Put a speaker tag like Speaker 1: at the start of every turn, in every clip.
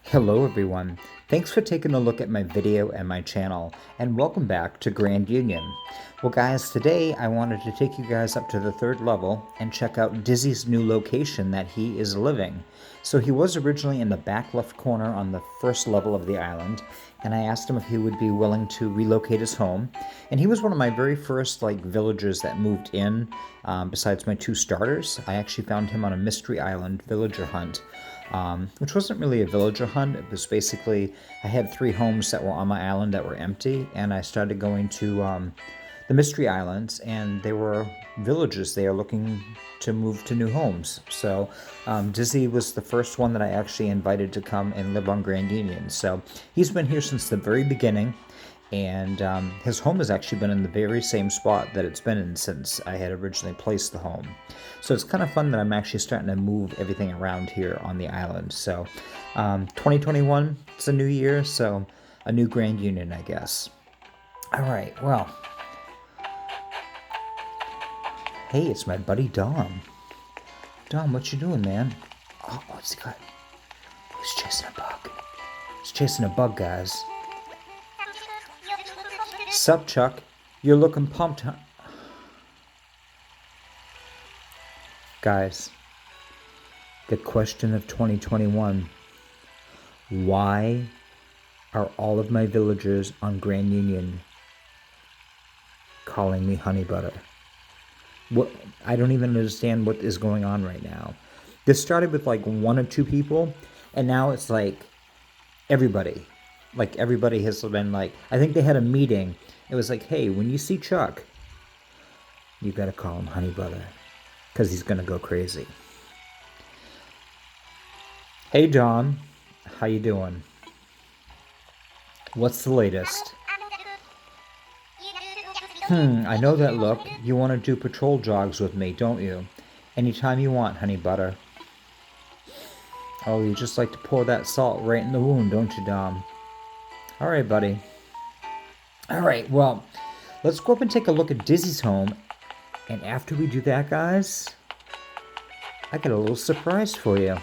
Speaker 1: Hello everyone, thanks for taking a look at my video and my channel, and welcome back to Grand Union. Well guys, today I wanted to take you guys up to the third level and check out Dizzy's new location that he is living. So he was originally in the back left corner on the first level of the island, and I asked him if he would be willing to relocate his home. And he was one of my very first villagers that moved in, besides my two starters. I actually found him on a mystery island villager hunt. Which wasn't really a villager hunt. It was basically, I had three homes that were on my island that were empty, and I started going to the mystery islands, and they were villagers there looking to move to new homes. So Dizzy was the first one that I actually invited to come and live on Grand Union. So he's been here since the very beginning, and his home has actually been in the very same spot that it's been in since I had originally placed the home. So it's kind of fun that I'm actually starting to move everything around here on the island. So 2021, it's a new year, so a new Grand Union, I guess. All right, well, hey, it's my buddy Dom. Dom, what you doing, man? Oh, what's he got? He's chasing a bug. He's chasing a bug, guys. Sup, Chuck? You're looking pumped, huh? Guys, the question of 2021. Why are all of my villagers on Grand Union calling me honey butter? What? I don't even understand what is going on right now. This started with like one or two people, and now it's like everybody. Like everybody has been like, I think they had a meeting. It was like, hey, when you see Chuck, you gotta call him honey butter, because he's gonna go crazy. Hey Dom, how you doing? What's the latest? I know that look. You want to do patrol jogs with me, don't you? Anytime you want, honey butter. Oh, you just like to pour that salt right in the wound, don't you, Dom? All right, buddy. All right, well, let's go up and take a look at Dizzy's home. And after we do that, guys, I got a little surprise for you.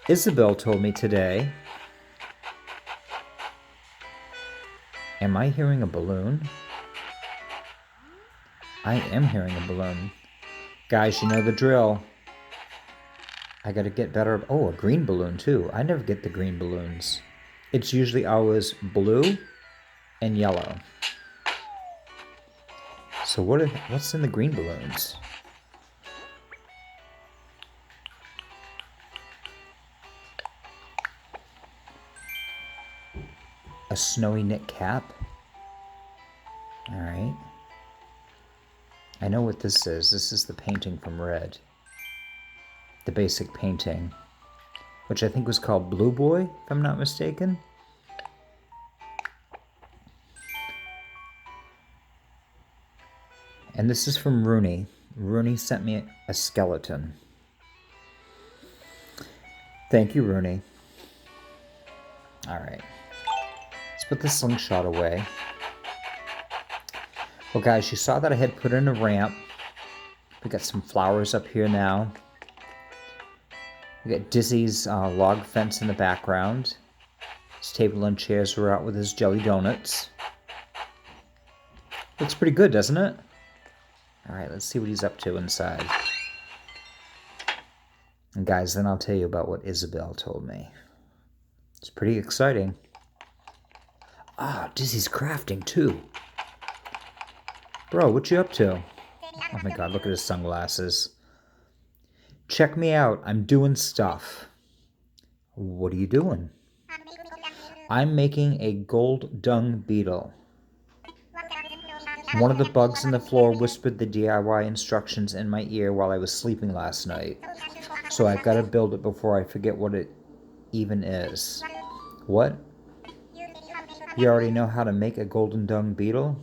Speaker 1: Isabel told me today. Am I hearing a balloon? I am hearing a balloon. Guys, you know the drill. I gotta get better. Oh, a green balloon too. I never get the green balloons. It's usually always blue and yellow. So what's in the green balloons? A snowy knit cap? Alright. I know what this is. This is the painting from Red. The basic painting. Which I think was called Blue Boy, if I'm not mistaken. And this is from Rooney. Rooney sent me a skeleton. Thank you, Rooney. Alright. Let's put the slingshot away. Well, guys, you saw that I had put in a ramp. We got some flowers up here now. We got Dizzy's log fence in the background. His table and chairs are out with his jelly donuts. Looks pretty good, doesn't it? Alright, let's see what he's up to inside. And guys, then I'll tell you about what Isabel told me. It's pretty exciting. Ah, Dizzy's crafting too. Bro, what you up to? Oh my god, look at his sunglasses. Check me out, I'm doing stuff. What are you doing? I'm making a gold dung beetle. One of the bugs in the floor whispered the DIY instructions in my ear while I was sleeping last night. So I've got to build it before I forget what it even is. What? You already know how to make a golden dung beetle?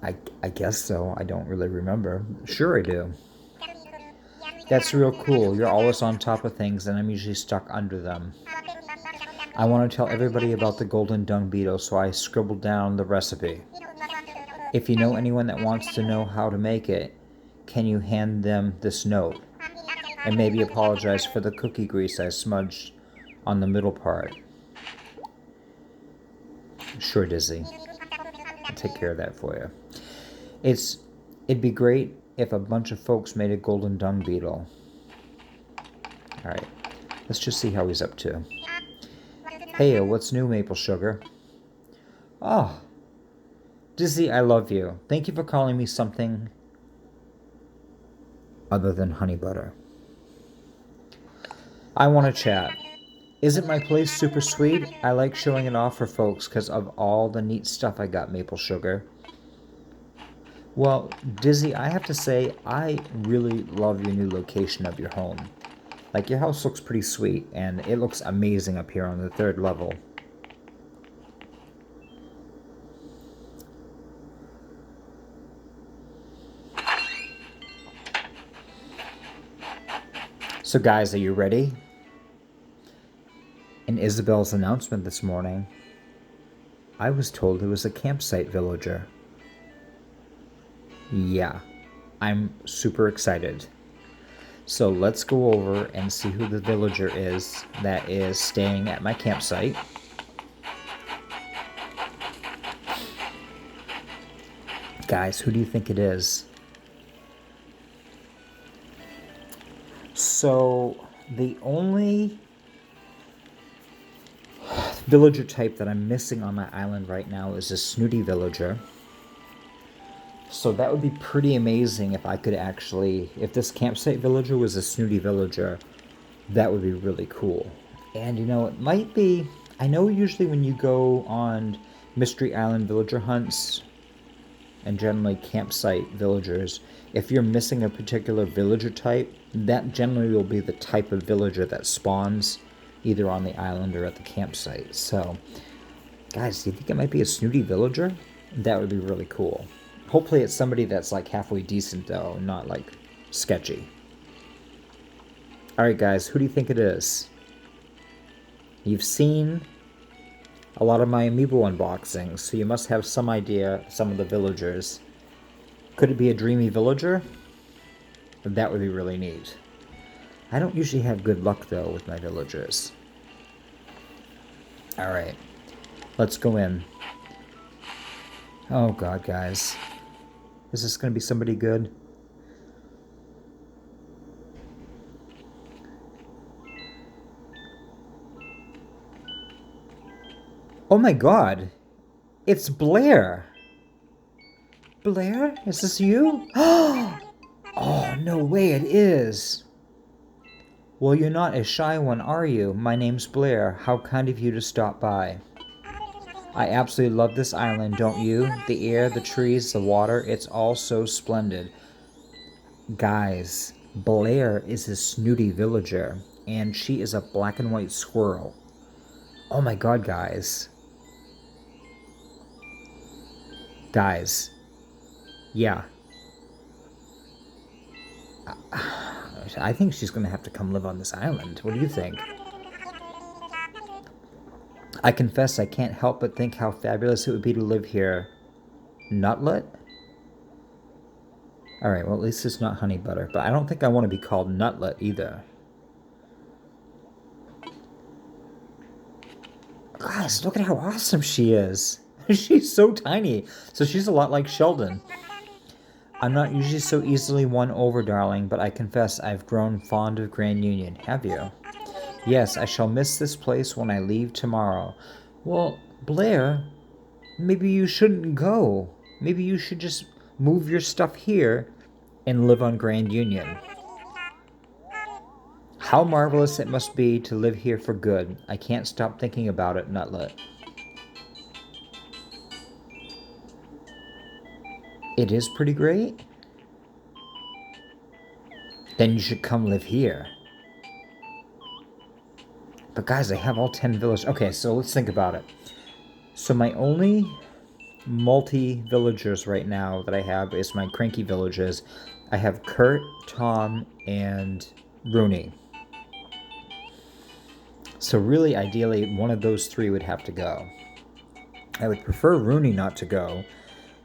Speaker 1: I guess so. I don't really remember. Sure I do. That's real cool. You're always on top of things, and I'm usually stuck under them. I want to tell everybody about the golden dung beetle, so I scribbled down the recipe. If you know anyone that wants to know how to make it, can you hand them this note? And maybe apologize for the cookie grease I smudged on the middle part. Sure, Dizzy. I'll take care of that for you. It'd be great if a bunch of folks made a golden dung beetle. Alright, let's just see how he's up to. Hey, what's new, Maple Sugar? Oh, Dizzy, I love you. Thank you for calling me something other than honey butter. I want to chat. Isn't my place super sweet? I like showing it off for folks because of all the neat stuff I got, Maple Sugar. Well, Dizzy, I have to say, I really love your new location of your home. Like, your house looks pretty sweet, and it looks amazing up here on the 3rd level. So guys, are you ready? In Isabel's announcement this morning, I was told it was a campsite villager. Yeah, I'm super excited. So let's go over and see who the villager is that is staying at my campsite. Guys, who do you think it is? So the only villager type that I'm missing on my island right now is a snooty villager. So that would be pretty amazing if I could actually, if this campsite villager was a snooty villager, that would be really cool. And you know, it might be, I know usually when you go on Mystery Island villager hunts, and generally campsite villagers, if you're missing a particular villager type, that generally will be the type of villager that spawns either on the island or at the campsite. So, guys, do you think it might be a snooty villager? That would be really cool. Hopefully it's somebody that's like halfway decent though, not like sketchy. Alright guys, who do you think it is? You've seen a lot of my amiibo unboxings, so you must have some idea some of the villagers. Could it be a dreamy villager? That would be really neat. I don't usually have good luck though with my villagers. Alright, let's go in. Oh god, guys. Is this going to be somebody good? Oh my god! It's Blair! Blair? Is this you? Oh, no way, it is! Well, you're not a shy one, are you? My name's Blair. How kind of you to stop by. I absolutely love this island, don't you? The air, the trees, the water, it's all so splendid. Guys, Blair is a snooty villager, and she is a black and white squirrel. Oh my god, guys. Guys. Yeah. I think she's going to have to come live on this island. What do you think? I confess I can't help but think how fabulous it would be to live here. Nutlet? Alright, well at least it's not honey butter. But I don't think I want to be called Nutlet either. Guys, look at how awesome she is. She's so tiny. So she's a lot like Sheldon. I'm not usually so easily won over, darling, but I confess I've grown fond of Grand Union. Have you? Yes, I shall miss this place when I leave tomorrow. Well, Blair, maybe you shouldn't go. Maybe you should just move your stuff here and live on Grand Union. How marvelous it must be to live here for good. I can't stop thinking about it, Nutlet. It is pretty great? Then you should come live here. But guys, I have all 10 villages. Okay, so let's think about it. So my only multi-villagers right now that I have is my cranky villagers. I have Kurt, Tom, and Rooney. So really, ideally, one of those three would have to go. I would prefer Rooney not to go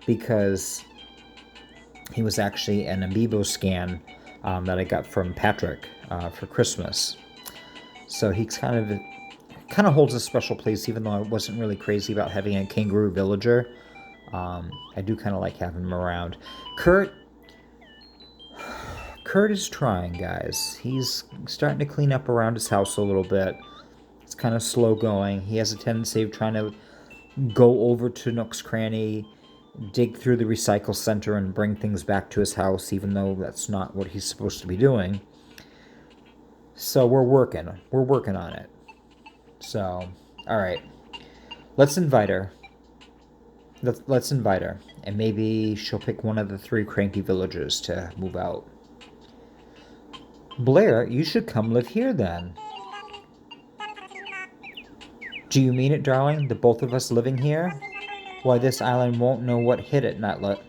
Speaker 1: because he was actually an amiibo scan that I got from Patrick for Christmas. So he's kind of holds a special place, even though I wasn't really crazy about having a kangaroo villager. I do kind of like having him around. Kurt is trying, guys. He's starting to clean up around his house a little bit. It's kind of slow going. He has a tendency of trying to go over to Nook's Cranny, dig through the recycle center, and bring things back to his house, even though that's not what he's supposed to be doing. So we're working on it. So, all right, let's invite her. Let's invite her, and maybe she'll pick one of the 3 cranky villagers to move out. Blair, you should come live here then. Do you mean it, darling? The both of us living here? Why, this island won't know what hit it, Nutlet.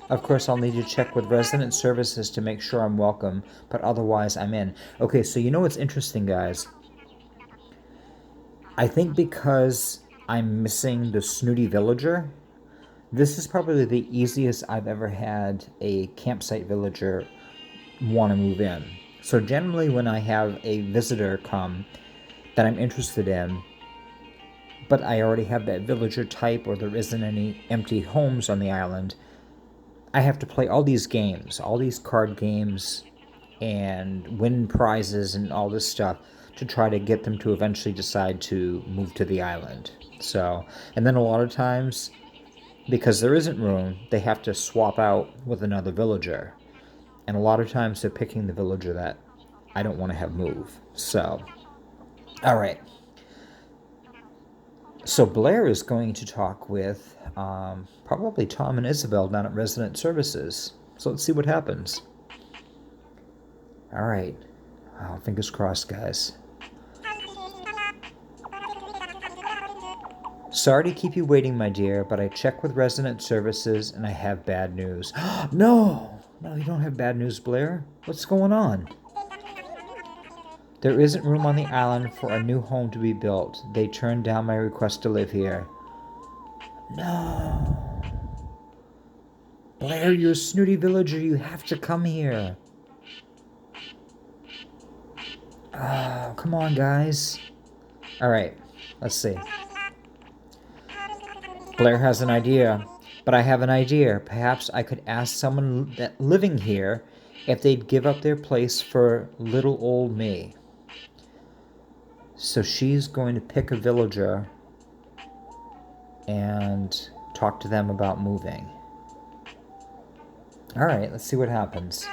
Speaker 1: Of course, I'll need to check with resident services to make sure I'm welcome, but otherwise I'm in. Okay, so you know what's interesting, guys? I think because I'm missing the snooty villager, this is probably the easiest I've ever had a campsite villager want to move in. So generally when I have a visitor come that I'm interested in, but I already have that villager type or there isn't any empty homes on the island, I have to play all these games, all these card games, and win prizes and all this stuff to try to get them to eventually decide to move to the island. So, and then a lot of times, because there isn't room, they have to swap out with another villager. And a lot of times they're picking the villager that I don't want to have move. So, all right. So Blair is going to talk with probably Tom and Isabel down at Resident Services. So let's see what happens. All right. Oh, fingers crossed, guys. Sorry to keep you waiting, my dear, but I checked with Resident Services and I have bad news. No, you don't have bad news, Blair. What's going on? There isn't room on the island for a new home to be built. They turned down my request to live here. No. Blair, you're a snooty villager. You have to come here. Oh, come on, guys. All right, let's see. Blair has an idea, but I have an idea. Perhaps I could ask someone that living here if they'd give up their place for little old me. So she's going to pick a villager and talk to them about moving. All right, let's see what happens.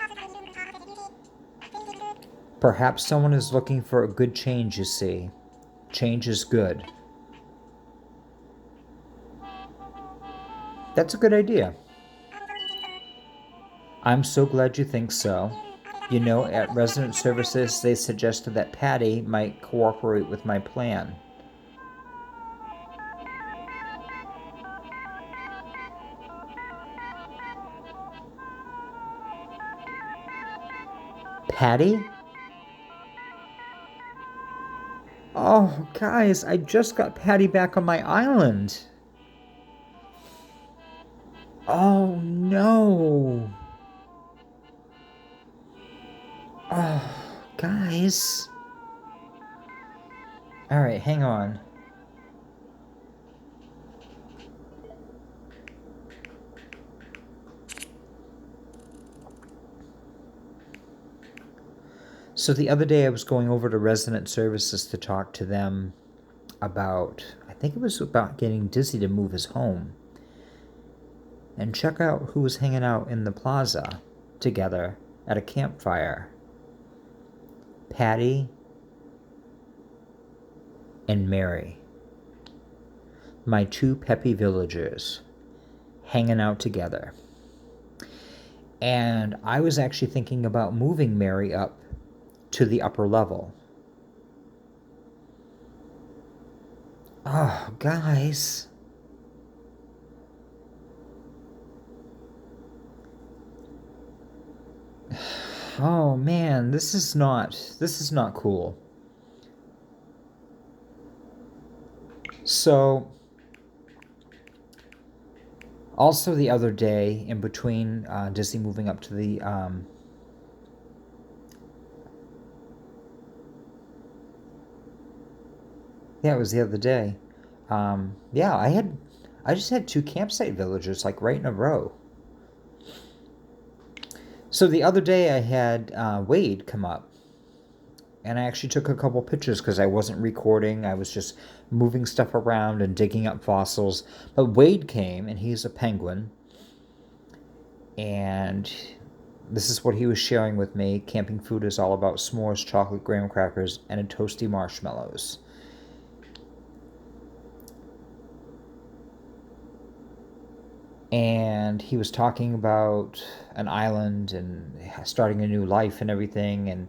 Speaker 1: Perhaps someone is looking for a good change, you see. Change is good. That's a good idea. I'm so glad you think so. You know, at Resident Services, they suggested that Patty might cooperate with my plan. Patty? Oh, guys, I just got Patty back on my island. Oh, no. Oh, guys. All right, hang on. So the other day I was going over to Resident Services to talk to them about, I think it was about getting Dizzy to move his home. And check out who was hanging out in the plaza together at a campfire. Patty and Mary. My 2 peppy villagers hanging out together. And I was actually thinking about moving Mary up to the upper level. Oh, guys. Oh man, this is not cool. So also the other day, in between Disney moving up to the Yeah, it was the other day. Yeah, I just had two campsite villagers like right in a row. So the other day I had Wade come up, and I actually took a couple pictures because I wasn't recording. I was just moving stuff around and digging up fossils. But Wade came, and he's a penguin, and this is what he was sharing with me. Camping food is all about s'mores, chocolate graham crackers, and toasty marshmallows. And he was talking about an island and starting a new life and everything, and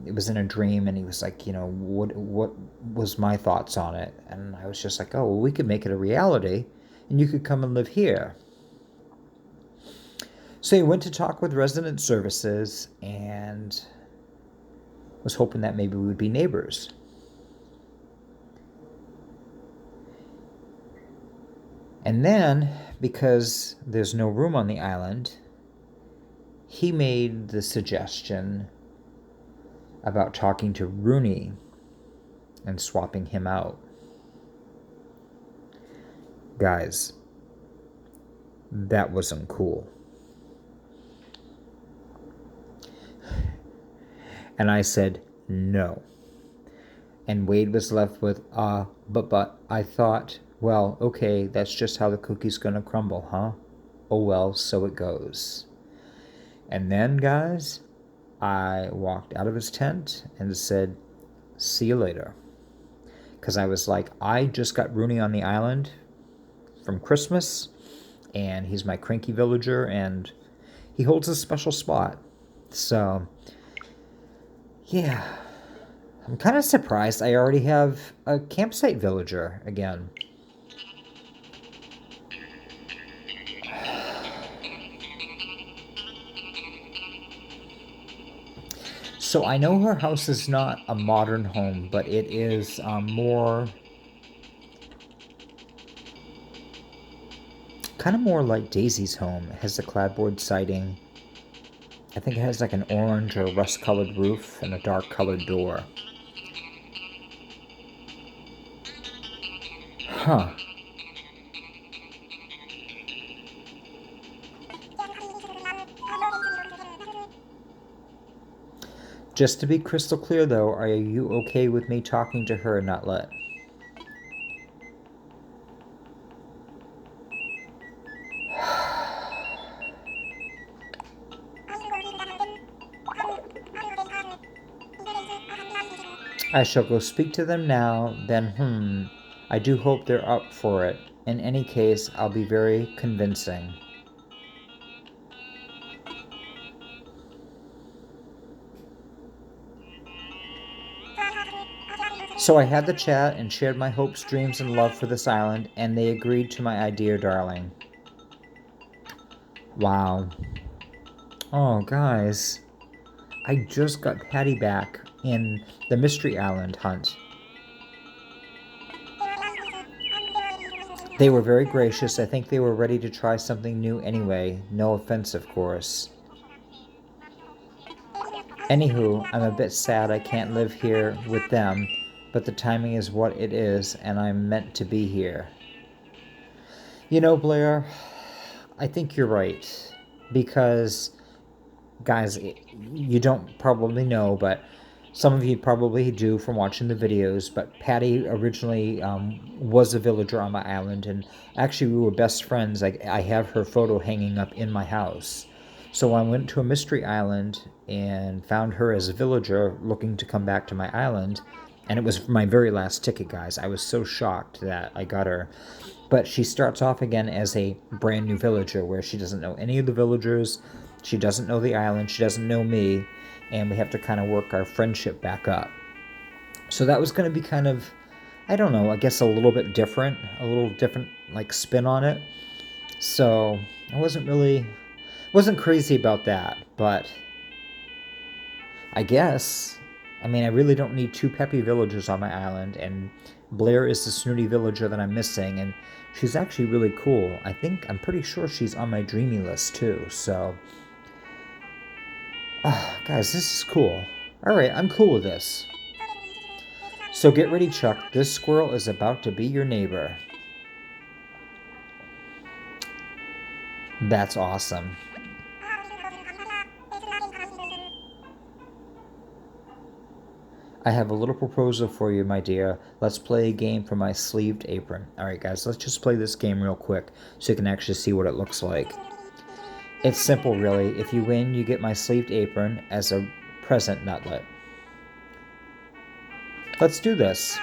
Speaker 1: it was in a dream, and he was like, what was my thoughts on it? And I was just like, oh, well, we could make it a reality, and you could come and live here. So he went to talk with resident services and was hoping that maybe we would be neighbors. And then, because there's no room on the island, he made the suggestion about talking to Rooney and swapping him out. Guys, that wasn't cool. And I said, no. And Wade was left with, but I thought, well, okay, that's just how the cookie's gonna crumble, huh? Oh well, so it goes. And then, guys, I walked out of his tent and said, see you later. Because I was like, I just got Rooney on the island from Christmas, and he's my cranky villager, and he holds a special spot. So, yeah. I'm kind of surprised I already have a campsite villager again. So I know her house is not a modern home, but it is more, kind of more like Daisy's home. It has a clapboard siding. I think it has like an orange or rust-colored roof and a dark-colored door. Huh. Just to be crystal clear, though, are you okay with me talking to her and not let? I shall go speak to them now, then, I do hope they're up for it. In any case, I'll be very convincing. So I had the chat and shared my hopes, dreams, and love for this island, and they agreed to my idea, darling. Wow. Oh, guys. I just got Patty back in the Mystery Island hunt. They were very gracious. I think they were ready to try something new anyway. No offense, of course. Anywho, I'm a bit sad I can't live here with them, but the timing is what it is, and I'm meant to be here. You know, Blair, I think you're right. Because, guys, you don't probably know, but some of you probably do from watching the videos, but Patty originally was a villager on my island, and actually we were best friends. I have her photo hanging up in my house. So I went to a mystery island and found her as a villager looking to come back to my island, and it was my very last ticket, guys. I was so shocked that I got her. But she starts off again as a brand new villager where she doesn't know any of the villagers, she doesn't know the island, she doesn't know me, and we have to kind of work our friendship back up. So that was going to be kind of, I don't know, I guess a little different like spin on it. So I wasn't crazy about that, but I guess, I mean, I really don't need two peppy villagers on my island, and Blair is the snooty villager that I'm missing, and she's actually really cool. I'm pretty sure she's on my dreamy list too, so. Guys, this is cool. Alright, I'm cool with this. So get ready, Chuck. This squirrel is about to be your neighbor. That's awesome. I have a little proposal for you, my dear. Let's play a game for my sleeved apron. Alright guys, let's just play this game real quick so you can actually see what it looks like. It's simple really. If you win, you get my sleeved apron as a present, Nutlet. Let's do this.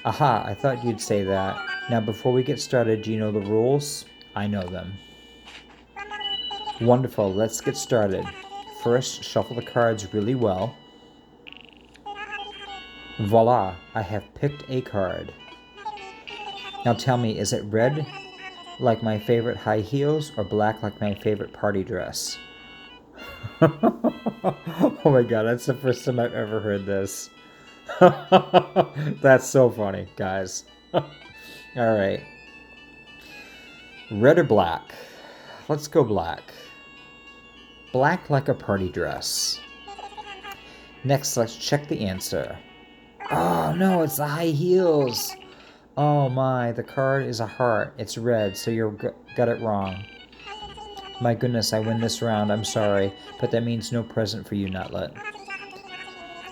Speaker 1: Aha, I thought you'd say that. Now before we get started, do you know the rules? I know them. Wonderful, let's get started. First, shuffle the cards really well. Voila, I have picked a card. Now tell me, is it red like my favorite high heels or black like my favorite party dress? Oh my god, that's the first time I've ever heard this. That's so funny, guys. Alright. Red or black? Let's go black. Black like a party dress. Next, let's check the answer. Oh no, it's the high heels. Oh my, the card is a heart. It's red, so you got it wrong. My goodness, I win this round. I'm sorry, but that means no present for you, Nutlet.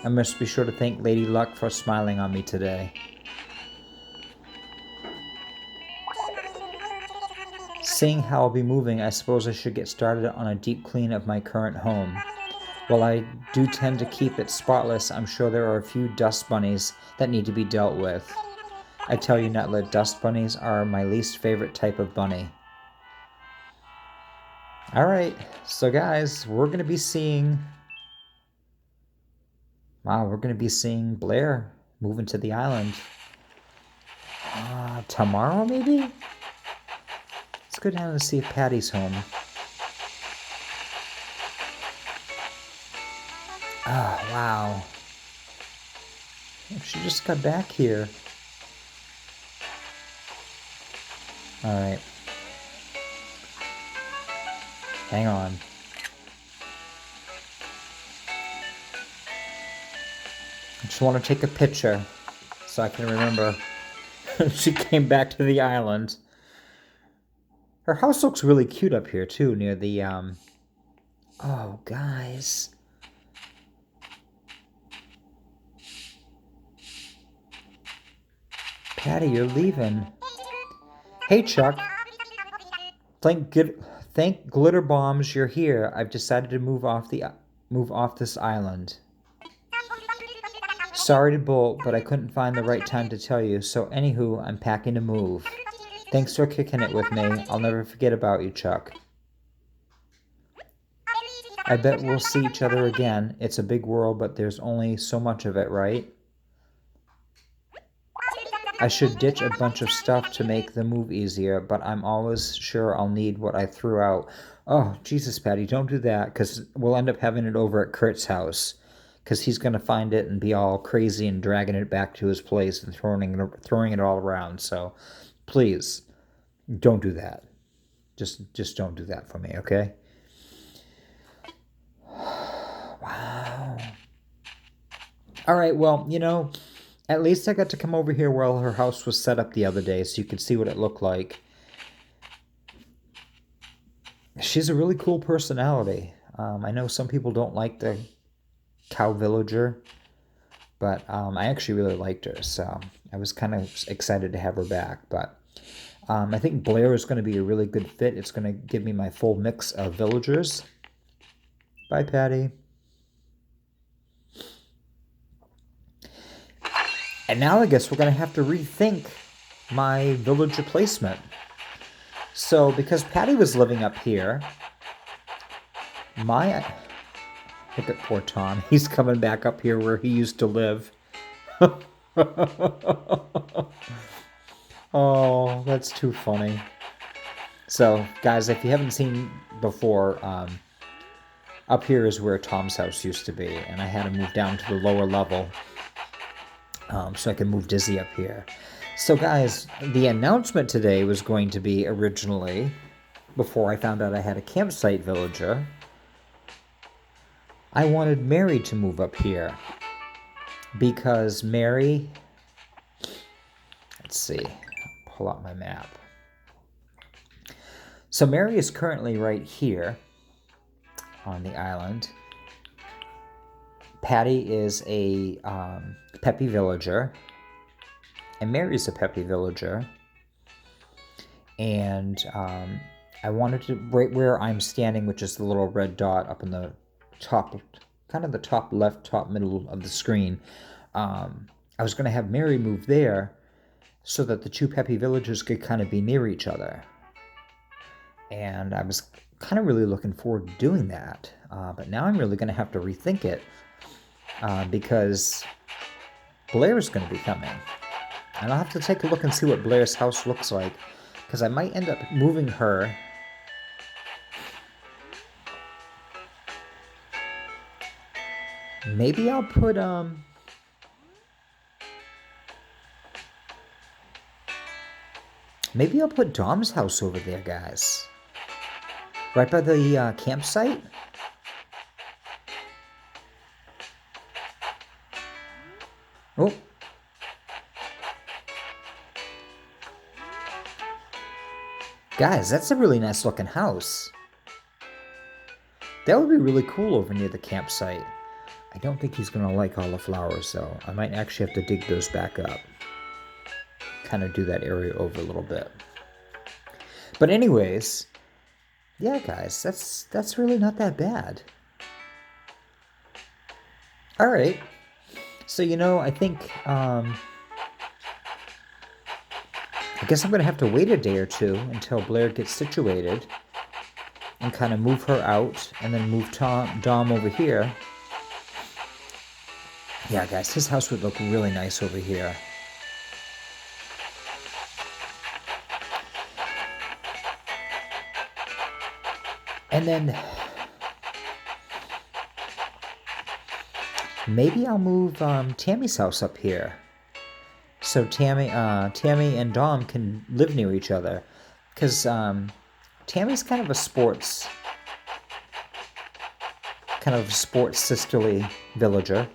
Speaker 1: I must be sure to thank Lady Luck for smiling on me today. Seeing how I'll be moving, I suppose I should get started on a deep clean of my current home. While I do tend to keep it spotless, I'm sure there are a few dust bunnies that need to be dealt with. I tell you, Nutlet, dust bunnies are my least favorite type of bunny. Alright, so guys, we're going to be seeing... Wow, we're going to be seeing Blair moving to the island. Tomorrow, maybe? Let's go down and see if Patty's home. Oh, wow. She just got back here. Alright. Hang on. I just want to take a picture so I can remember she came back to the island. Her house looks really cute up here, too, near the, Oh, guys. Patty, you're leaving. Hey, Chuck. Thank glitter bombs you're here. I've decided to move off this island. Sorry to bolt, but I couldn't find the right time to tell you. So anywho, I'm packing to move. Thanks for kicking it with me. I'll never forget about you, Chuck. I bet we'll see each other again. It's a big world, but there's only so much of it, right? I should ditch a bunch of stuff to make the move easier, but I'm always sure I'll need what I threw out. Oh, Jesus, Patty, don't do that, because we'll end up having it over at Kurt's house, because he's going to find it and be all crazy and dragging it back to his place and throwing it all around. So, please, don't do that. Just don't do that for me, okay? Wow. All right, well, you know... At least I got to come over here while her house was set up the other day so you could see what it looked like. She's a really cool personality. I know some people don't like the cow villager, but I actually really liked her, so I was kind of excited to have her back. But I think Blair is going to be a really good fit. It's going to give me my full mix of villagers. Bye, Patty. And now I guess we're going to have to rethink my villager placement. So, because Patty was living up here, look at poor Tom. He's coming back up here where he used to live. Oh, that's too funny. So, guys, if you haven't seen before, up here is where Tom's house used to be, and I had to move down to the lower level. So I can move Dizzy up here. So guys, the announcement today was going to be originally, before I found out I had a campsite villager, I wanted Mary to move up here. because Mary, let's see, pull out my map. So Mary is currently right here on the island. Patty is a peppy villager, and Mary's a peppy villager. And I wanted to, right where I'm standing, which is the little red dot up in the top, kind of the top left, top middle of the screen, I was going to have Mary move there so that the two peppy villagers could kind of be near each other. And I was kind of really looking forward to doing that. But now I'm really going to have to rethink it because Blair's going to be coming. And I'll have to take a look and see what Blair's house looks like, because I might end up moving her maybe I'll put Dom's house over there, guys. Right by the campsite. Oh. Guys, that's a really nice looking house. That would be really cool over near the campsite. I don't think he's going to like all the flowers, though. I might actually have to dig those back up. Kind of do that area over a little bit. But anyways, yeah, guys, that's really not that bad. All right. So, I think, I guess I'm going to have to wait a day or two until Blair gets situated and kind of move her out and then move Dom over here. Yeah, guys, his house would look really nice over here. And then maybe I'll move Tammy's house up here, so Tammy and Dom can live near each other, because Tammy's kind of a sports sisterly villager.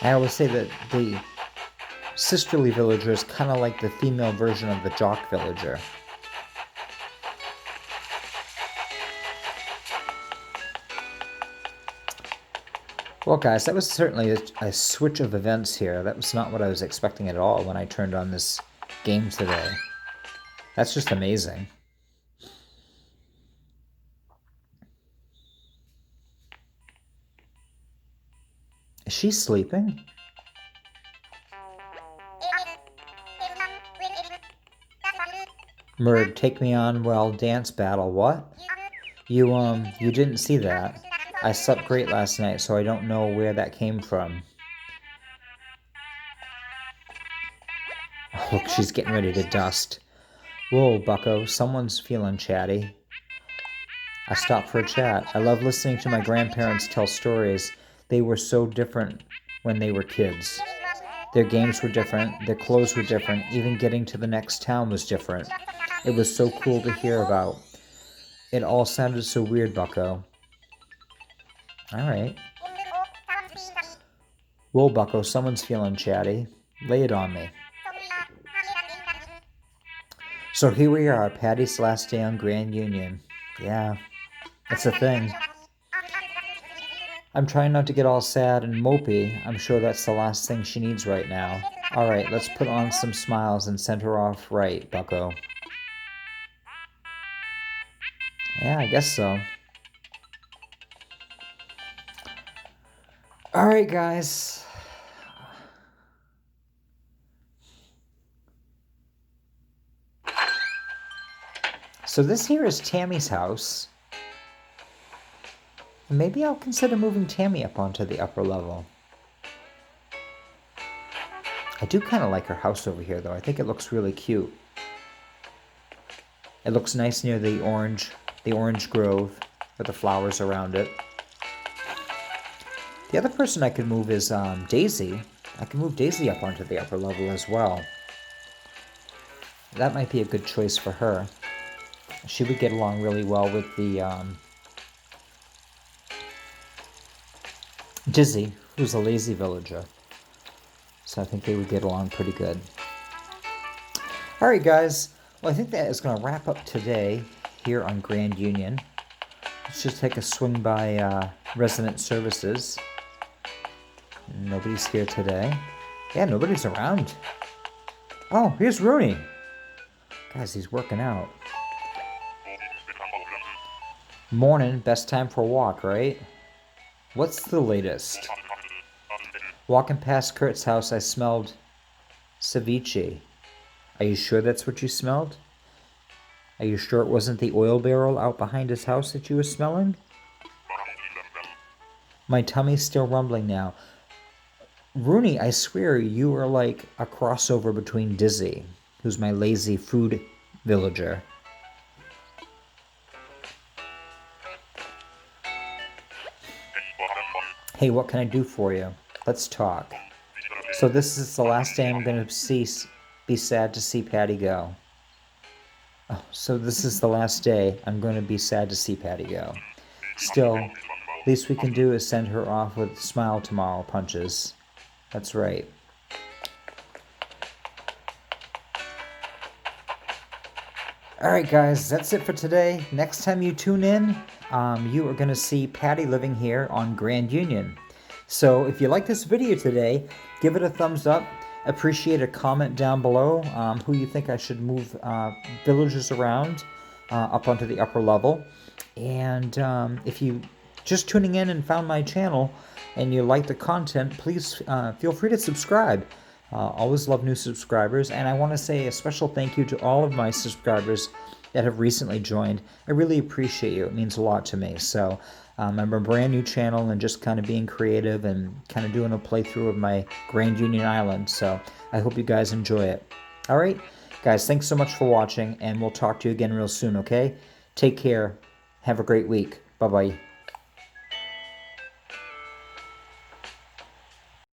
Speaker 1: I always say that the sisterly villager is kind of like the female version of the jock villager. Well, guys, that was certainly a switch of events here. That was not what I was expecting at all when I turned on this game today. That's just amazing. Is she sleeping? Murd, take me on while dance battle. What? You didn't see that. I slept great last night, so I don't know where that came from. Oh, look, she's getting ready to dust. Whoa, bucko, someone's feeling chatty. I stopped for a chat. I love listening to my grandparents tell stories. They were so different when they were kids. Their games were different, their clothes were different, even getting to the next town was different. It was so cool to hear about. It all sounded so weird, bucko. Alright. Whoa, bucko, someone's feeling chatty. Lay it on me. So here we are, Patty's last day on Grand Union. Yeah, it's a thing. I'm trying not to get all sad and mopey. I'm sure that's the last thing she needs right now. Alright, let's put on some smiles and send her off right, bucko. Yeah, I guess so. Alright, guys. So this here is Tammy's house. Maybe I'll consider moving Tammy up onto the upper level. I do kind of like her house over here, though. I think it looks really cute. It looks nice near the orange grove with the flowers around it. The other person I could move is Daisy. I can move Daisy up onto the upper level as well. That might be a good choice for her. She would get along really well with the Dizzy, who's a lazy villager. So I think they would get along pretty good. All right, guys. Well, I think that is going to wrap up today here on Grand Union. Let's just take a swing by Resident Services. Nobody's here today. Yeah, nobody's around. Oh, here's Rooney. Guys, he's working out. Morning, best time for a walk, right? What's the latest? Walking past Kurt's house, I smelled ceviche. Are you sure that's what you smelled? Are you sure it wasn't the oil barrel out behind his house that you were smelling? My tummy's still rumbling now. Rooney, I swear you are like a crossover between Dizzy, who's my lazy food villager. Hey, what can I do for you? Let's talk. So this is the last day I'm going to be sad to see Patty go. Oh, so this is the last day I'm going to be sad to see Patty go. Still, least we can do is send her off with smile tomorrow punches. That's right. Alright guys, that's it for today. Next time you tune in, you are going to see Patty living here on Grand Union. So if you like this video today, give it a thumbs up. Appreciate a comment down below who you think I should move villagers around up onto the upper level. And if you just tuning in and found my channel and you like the content, please feel free to subscribe. Always love new subscribers, and I want to say a special thank you to all of my subscribers that have recently joined. I really appreciate you. It means a lot to me. So I'm a brand new channel and just kind of being creative and kind of doing a playthrough of my Grand Union Island. So I hope you guys enjoy it. All right, guys, thanks so much for watching, and we'll talk to you again real soon, okay? Take care. Have a great week. Bye-bye.